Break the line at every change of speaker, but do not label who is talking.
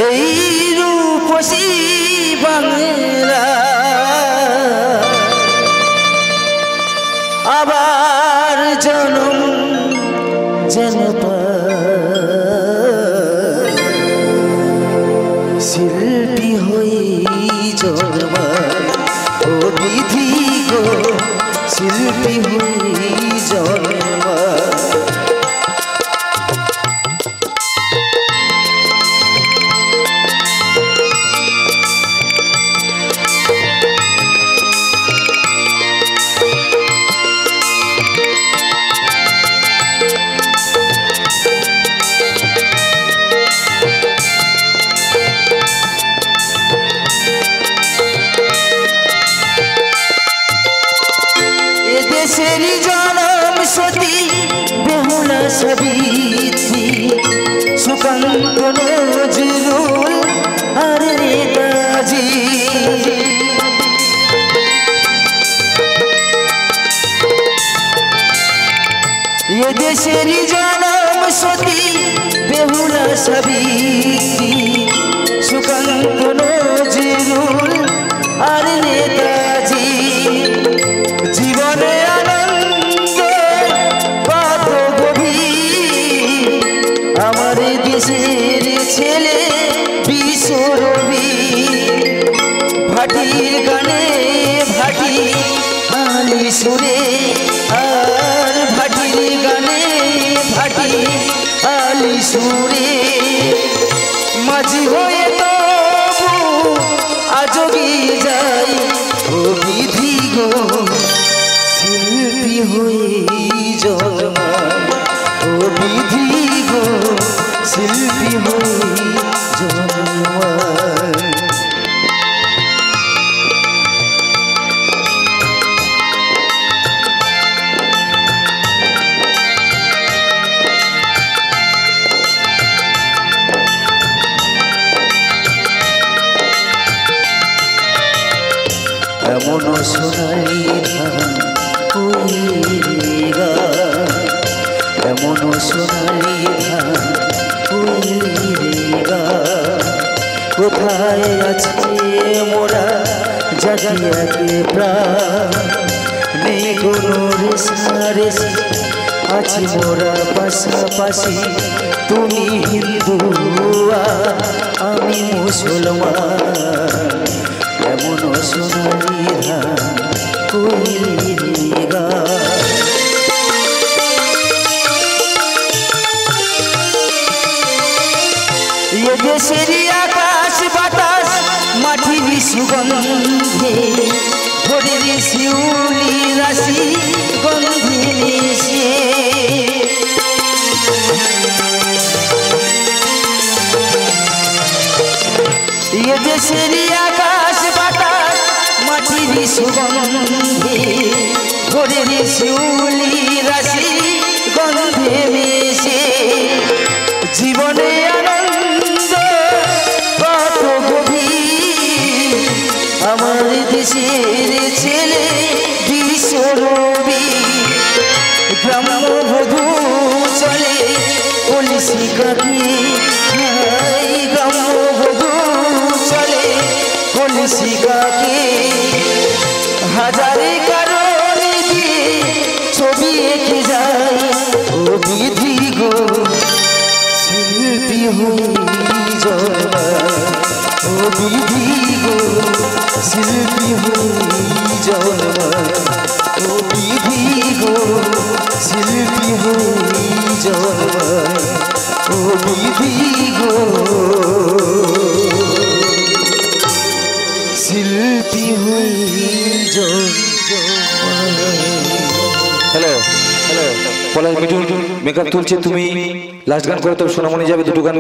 এই রূপসী বাংলা আবার জনম যেন শিল্পী হয়ে জন্মায় ও বিধি গো শিল্পী হয়ে জন্মায়। এদেশেরই জনম সতী বেহুলা সাবিত্রী সুকান্ত নজরুল আর নেতাজি। এদেশেরই জনম সতী বেহুলা সাবিত্রী সুকান্ত নজরুল আর নেতাজি। জীবনে আনন্দ কত গভীর আমার দেশের ছেলে বিশ্বরবি। ভাটির গানে ভাটি আলি সুরে আর ভাটির গানে ভাটি আলি সুরে মাঝি হয়ে তবু আজগি যাই ও বিধি গো শিল্পী হয়ে জন্মায় ও বিধি গো শিল্পী হয়ে জন্মায়। এমন সোনালি ধান হইলেগা এমন সোনালি ধান হইলেগা কোথায় আছে মোরা জাগিয়াকে প্রাণ নেই কোনো রেশারেশি আছি মোরা পাশাপাশি তুমি হিন্দু আমি মুসলমান। এমন সোনালি ধান হইলেগা এদেশেরই আকাশ বাতাস মাটির সুগন্ধে ভোরের শিউলি রাশি গন্ধে মিশে। এদেশেরই আকাশ বাতাস মাটির সুগন্ধে ভোরের শিউলি রাশি গন্ধে মিশে। জীবনে আনন্দ কত গভীর আমার দেশের ছেলে বিশ্বরবি। গ্রামবধূ চলে কলসি কাঁধে গ্রামবধূ চলে কলসি কাঁধে হাজারে কারণ দিয়ে ছবি এঁকে যায় ও বিধি গো শিল্পী হয়ে জন্মায় ও বিধি গো শিল্পী হয়ে জন্মায় ও বিধি গো শিল্পী হয়ে জন্মায় ও বিধি গো শিল্পী হয়ে জন্মায়।
হ্যালো হ্যালো পলাশ মিঠুন মেকআপ তুলছে তুমি লাস্ট গান করে তো সোনামণি যাবে দুটো গান